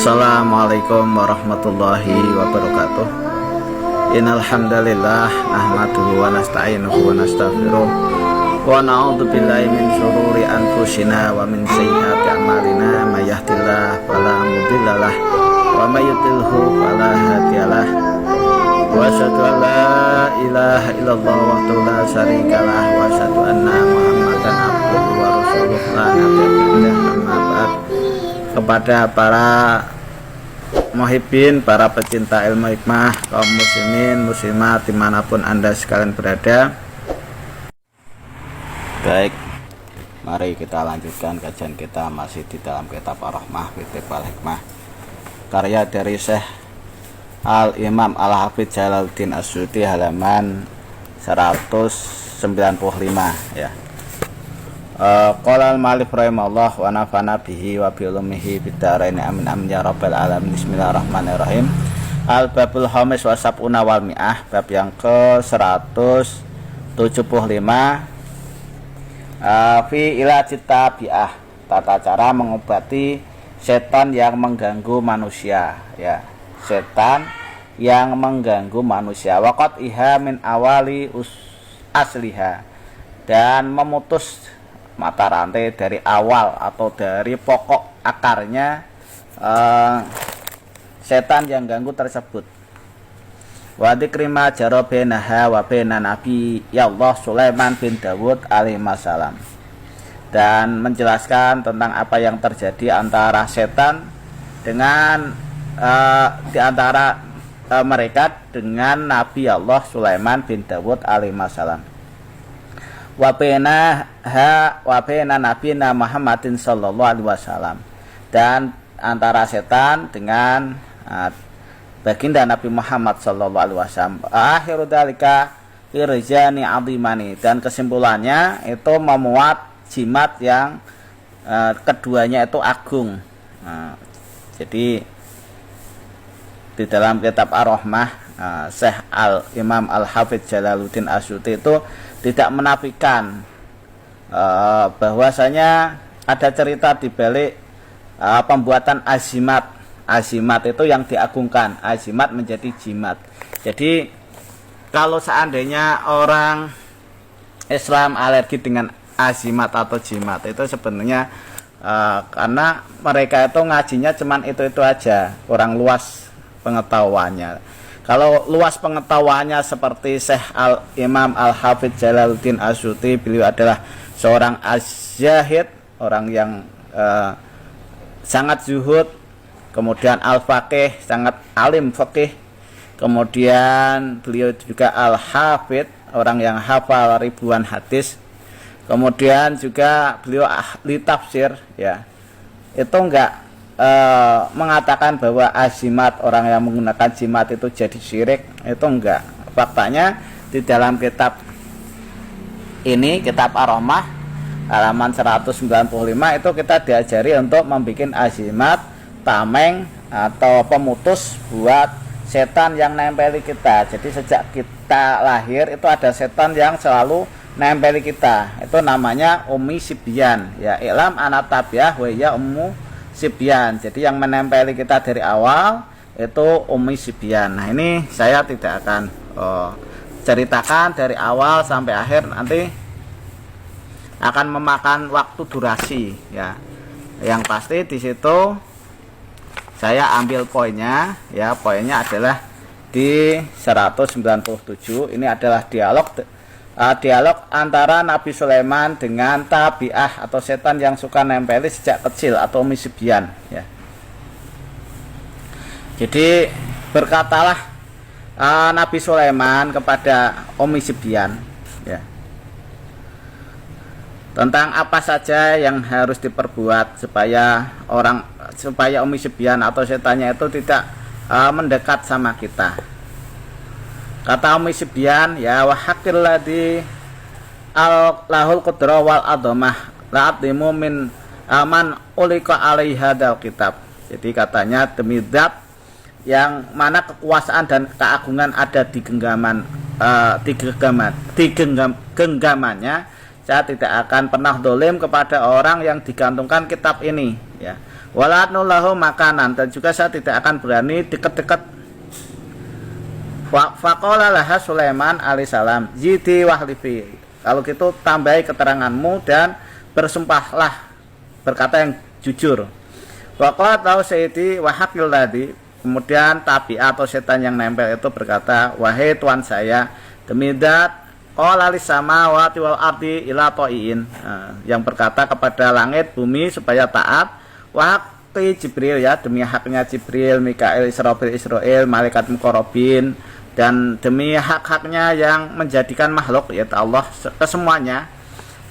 Assalamualaikum warahmatullahi wabarakatuh. Innal hamdalillah nahmaduhu wa nasta'inuhu wa nastaghfiruh wa na'udzu billahi min syururi anfusina wa min sayyiati a'malina may yahdihillahu fala mudhillalah wa may yudhlilhu fala hadiyalah. Wa asyhadu an la ilaha illallah wahdahu la syarikalah wa asyhadu anna Muhammadan abduhu wa rasuluh la nabiyya amma ba'd. Kepada para muhibbin, para pecinta ilmu hikmah, kaum muslimin, muslimat dimanapun anda sekalian berada. Baik, mari kita lanjutkan kajian kita masih di dalam kitab Ar-Rahmah Fitib Al-Hikmah, karya dari Syekh Al-Imam Al-Hafidz Jalaluddin As-Suyuti, halaman 195 ya. Qala al-ma'alif rahimahullah wa nafa'ana bihi wa bi ulumihi bid-dharain amin amin ya rabbal alamin. Bismillahirrahmanirrahim. Al-babul khamis wa sab'una wal mi'ah, bab yang ke-175, fi ilajit tabi'ah, tata cara mengobati setan yang mengganggu manusia ya. Setan yang mengganggu manusia, waqat iha min awali asliha, dan memutus mata rantai dari awal atau dari pokok akarnya setan yang ganggu tersebut. Wa dzikri ma jara bainaha wa baina nabi ya Allah Sulaiman bin Dawud alaihi salam, dan menjelaskan tentang apa yang terjadi antara setan dengan di antara mereka dengan Nabi Allah Sulaiman bin Dawud alaihi salam. Wa baina nabiyina Muhammadin sallallahu alaihi wasallam, dan antara setan dengan baginda Nabi Muhammad sallallahu alaihi wasallam. Akhiru dzalika irjani azimani, dan kesimpulannya itu memuat jimat yang keduanya itu agung. Jadi di dalam kitab Ar-Rahmah, Syekh Al-Imam Al-Hafidz Jalaluddin As-Suyuti itu tidak menafikan bahwasanya ada cerita di balik pembuatan azimat. Azimat itu yang diagungkan, azimat menjadi jimat. Jadi kalau seandainya orang Islam alergi dengan azimat atau jimat, itu sebenarnya karena mereka itu ngajinya cuman itu aja, kurang luas pengetahuannya. Kalau luas pengetahuannya seperti Syekh Al-Imam Al-Hafidz Jalaluddin As-Suyuti, beliau adalah seorang az-zahid, orang yang sangat zuhud, kemudian al-faqih, sangat alim fikih, kemudian beliau juga al-hafidz, orang yang hafal ribuan hadis, kemudian juga beliau ahli tafsir ya. Itu enggak mengatakan bahwa azimat, orang yang menggunakan jimat itu jadi syirik, itu enggak. Faktanya di dalam kitab ini, kitab Ar-Rahmah halaman 195, itu kita diajari untuk membuat azimat, tameng atau pemutus buat setan yang nempeli kita. Jadi sejak kita lahir itu ada setan yang selalu nempeli kita, itu namanya Ummi Sibyan ya. Ilam anatabiah wa ya ummu Sibyan. Jadi yang menempeli kita dari awal itu Ummi Sibyan. Nah, ini saya tidak akan ceritakan dari awal sampai akhir, nanti akan memakan waktu durasi ya. Yang pasti di situ saya ambil poinnya ya. Poinnya adalah di 197. Ini adalah dialog antara Nabi Sulaiman dengan tabi'ah atau setan yang suka nempeli sejak kecil atau Ummi Sibyan ya. Jadi berkatalah Nabi Sulaiman kepada Ummi Sibyan ya, tentang apa saja yang harus diperbuat supaya Ummi Sibyan atau setannya itu tidak mendekat sama kita. Kata Ummi Sibyan ya, wa haqqil ladzi lahul qudrah wal adhamah la'adhimu min aman ulika alaihi hadzal kitab. Jadi katanya, demi zat yang mana kekuasaan dan keagungan ada di genggamannya, saya tidak akan pernah dolim kepada orang yang digantungkan kitab ini ya. Wala nulahu makanan, dan juga saya tidak akan berani dekat-dekat. Faqala laha Sulaiman alaihissalam, zidi wahlifi, kalau gitu tambahi keteranganmu dan bersumpahlah, berkata yang jujur. Waqala tahu sayyidi wa haqqil ladhi, kemudian tabi atau setan yang nempel itu berkata, wahai tuan saya, demi zat qala lis samawati wal ardi ila ta'iin, yang berkata kepada langit bumi supaya taat, wa haqqi Jibril, ya demi haknya Jibril, Mikail, Israfil, malaikat muqarrabin, dan demi hak-haknya yang menjadikan makhluk yaitu Allah kesemuanya,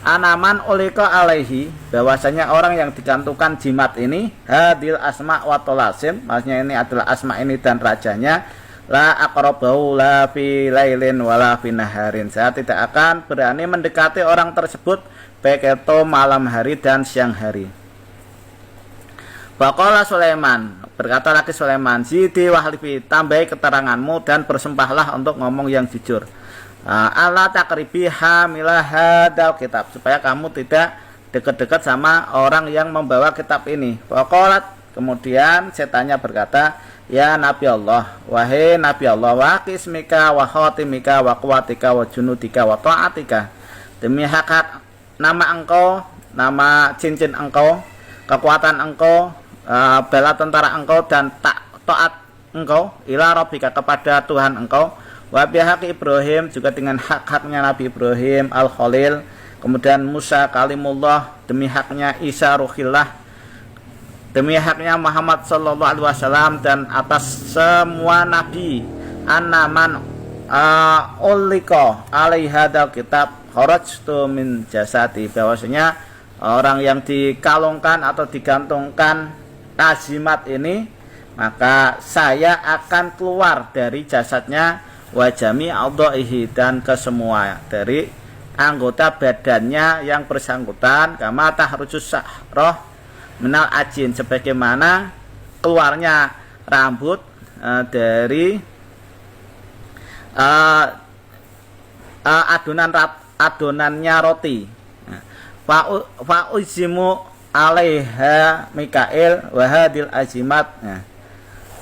anaman ulika alaihi, bahwasanya orang yang digantungkan jimat ini, hadil asma wa tolasim, maksudnya ini adalah asma ini dan rajanya, la aqrabahu la fi lailin wala fi naharin, saya tidak akan berani mendekati orang tersebut baik itu malam hari dan siang hari. Faqala Sulaiman, berkata lagi Sulaiman, zidi wahlifi, tambahi keteranganmu dan bersumpahlah untuk ngomong yang jujur. Allah takribi hamilah hadal kitab, supaya kamu tidak dekat-dekat sama orang yang membawa kitab ini. Faqalat, kemudian setannya berkata, ya Nabi Allah, wahai Nabi Allah, wa qismika wa khatimika wa quwatika wa junudika wa ta'atika, demi hak-hak nama engkau, nama cincin engkau, kekuatan engkau, bela tentara engkau, dan taat engkau ila rabbika, kepada Tuhan engkau, wa bihaqi Ibrahim, juga dengan hak-haknya Nabi Ibrahim al-Khalil, kemudian Musa kalimullah, demi haknya Isa ruhillah, demi haknya Muhammad sallallahu alaihi wasallam, dan atas semua nabi, annaman ulika alaihadal kitab kharajtu min jasadi, bahwasanya orang yang dikalungkan atau digantungkan tazimat ini, maka saya akan keluar dari jasadnya, wajami adhaihi, dan kesemua dari anggota badannya yang bersangkutan, kama tahrujus sa'rah minal ajin, sebagaimana keluarnya rambut dari adonannya roti. Fa uzimu alaiha Mikail wahadil azimat,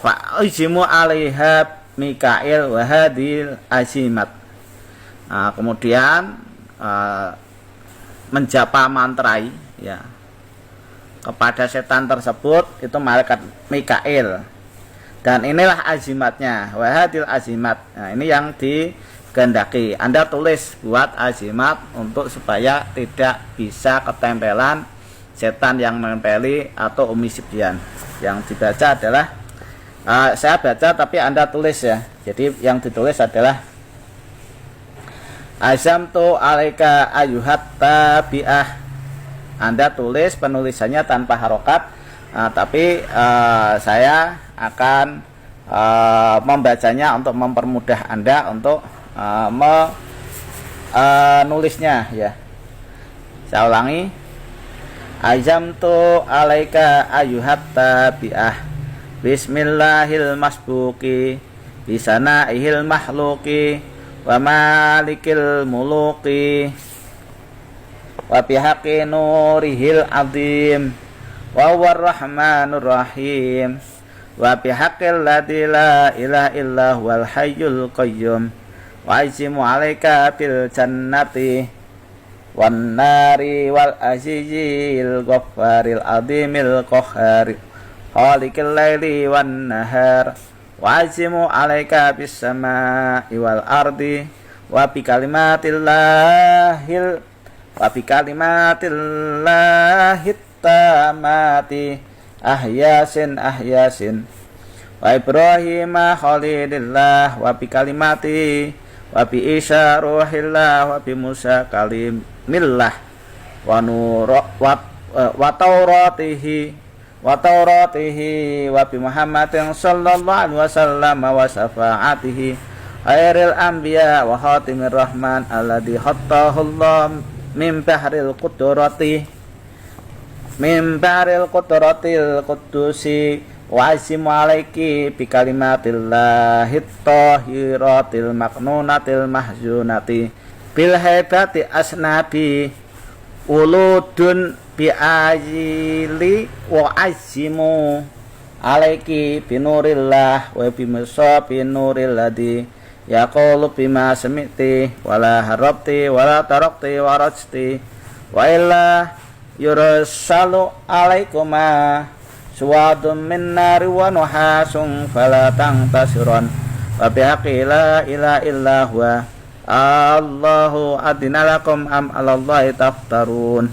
fa uzimu alaiha Mikail wahadil azimat. Kemudian menjapa mantrai, ya, kepada setan tersebut itu malaikat Mikail, dan inilah azimatnya, wahadil azimat. Nah, ini yang dikehendaki. Anda tulis buat azimat untuk supaya tidak bisa ketempelan setan yang menempeli atau Umi Sibyan. Yang dibaca adalah saya baca tapi Anda tulis, ya. Jadi yang ditulis adalah azamtu alaika ayuhat tabi'ah. Anda tulis penulisannya tanpa harokat, tapi saya akan membacanya untuk mempermudah Anda untuk menulisnya, ya. Saya ulangi, azamtu alaika ayuhat tabi'ah, bismillahil masbuki bisanaihil mahluki wa malikil muluki wa bihaqi nurihil azim wa huwar rahmanur rahim wa bihaqqil ladzi la ilaha illa huwal hayyul qayyum wa azimu alaika bil jannati wan nari wal azizil ghaffaril azimil qahhar khaliqil laili wan nahar wa azimu alaika bis samaa'i wal ardi wa bi kalimatillahil tamati ahyasin wa ibrahima khalilillah wa bi kalimati wa bi isa ruhillah wa bi musa kalimillah wa tauratihi wa bi muhammadin sallallahu alaihi wasallam wa syafaatihi khairil anbiya wa khatimir rahman alladhi khattahullah min bahril qudratil qudusi wa azimu alaiki bi kalimatillahit tahiratil maknunatil mahzunati bil haibati asnabi uludun bi ajili wa azimu alaiki binurillah wa bimasa binurilladi yaqulu bima sami'ti wala harabti wala tarakti warajti wa illa yursalu alaikuma suwadun min nari wa nuhasun fala tangtasiron wa bihaqqi la ilaha illa huwa Allahu adina lakum am alallahi taftarun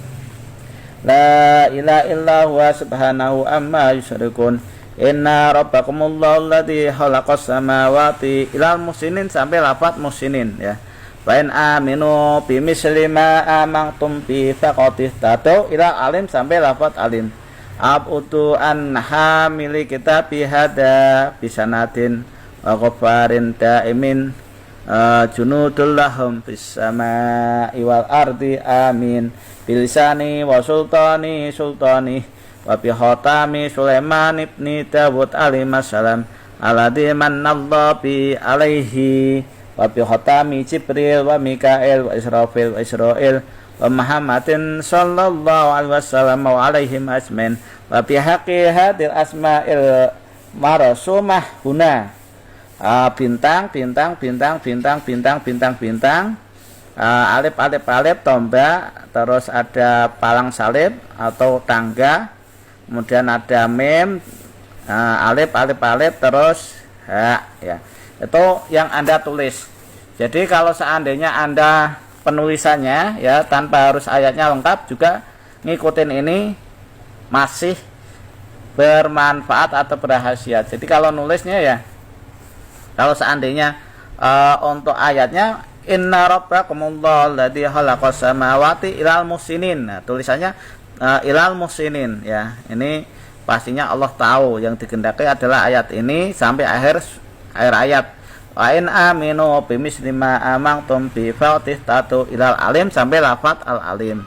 la ilaha illa huwa subhanahu amma yusyrikun inna rabbakumullahu alladzi khalaqas samawati ilal musinin sampai lafaz musinin ya. Wa in aminu bimisli ma amantum bi faqatih tatu ila alim sampai lafaz alim. Abutu an hamili kitabi hada bisanatin wa ghafarin daimin junudul lahum fis samai wal ardi amin bilisani wa sultani wa bi khatami Sulaiman ibni Dawud alaihissalam alladzi manallahu bi alaihi wa bi khatami Jibril wa Mikail wa Israfil wa Israil wa Muhammadin sallallahu alaihi wasallam wa alaihim ajmain wa bi haqqi hadil asma'il marsumah huna bintang alif tombak, terus ada palang salib atau tangga, kemudian ada mem, alif terus ya. Itu yang Anda tulis. Jadi kalau seandainya Anda penulisannya ya tanpa harus ayatnya lengkap juga ngikutin ini masih bermanfaat atau berhasiat. Jadi kalau nulisnya ya, kalau seandainya untuk ayatnya inna rabbakumullahu alladzi khalaqas samawati ilal musinin. Nah, tulisannya ilal musinin ya. Ini pastinya Allah tahu yang dikehendaki adalah ayat ini sampai akhir ayat. Wa in aminu bimisli ma amantum bi fatih tatu ilal alim sampai lafaz al alim.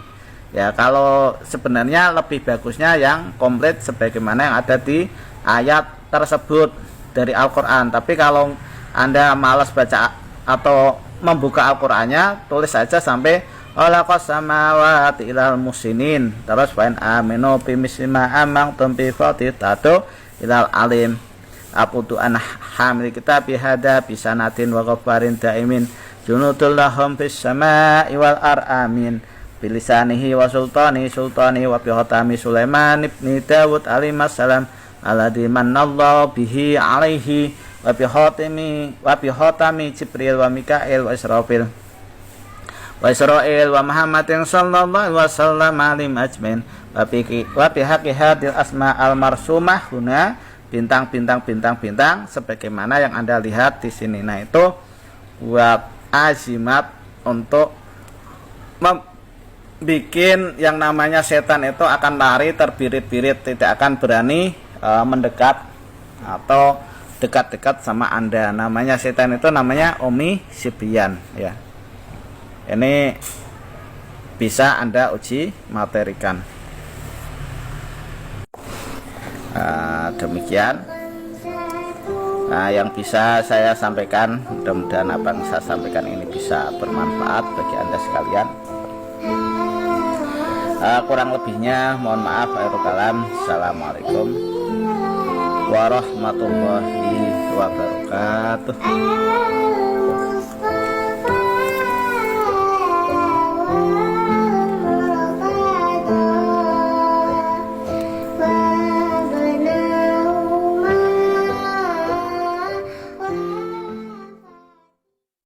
Ya, kalau sebenarnya lebih bagusnya yang komplit sebagaimana yang ada di ayat tersebut dari Al-Qur'an. Tapi kalau Anda malas baca atau membuka Al-Qur'annya, tulis saja sampai khalaqas samawati ilal musinin. Terus wa in aminu bimisli ma amantum bi fatih tatu ilal alim. Aputu an hamil kitab bihada bisanatin wa ghafarin daimin junudul lahum fis samai wal amin bilisanihi wa sultani wa bihatami Sulaiman ibni Dawud alaihissalam alladzi manallahu bihi alaihi wa bihatami Jibril wa Mikail wa Israfil wa Muhammadin sallallahu alaihi wasallam alim ajmain wa bihaqqi hadil asma al marsumah huna bintang sebagaimana yang Anda lihat di sini. Nah, itu buat azimat untuk bikin yang namanya setan itu akan lari terbirit-birit, tidak akan berani mendekat atau dekat-dekat sama Anda. Namanya setan itu namanya Umi Sibian ya. Ini bisa Anda uji materikan. Demikian yang bisa saya sampaikan. Mudah-mudahan apa yang saya sampaikan ini bisa bermanfaat bagi Anda sekalian. Kurang lebihnya mohon maaf. Akhirul kalam. Assalamualaikum warahmatullahi wabarakatuh.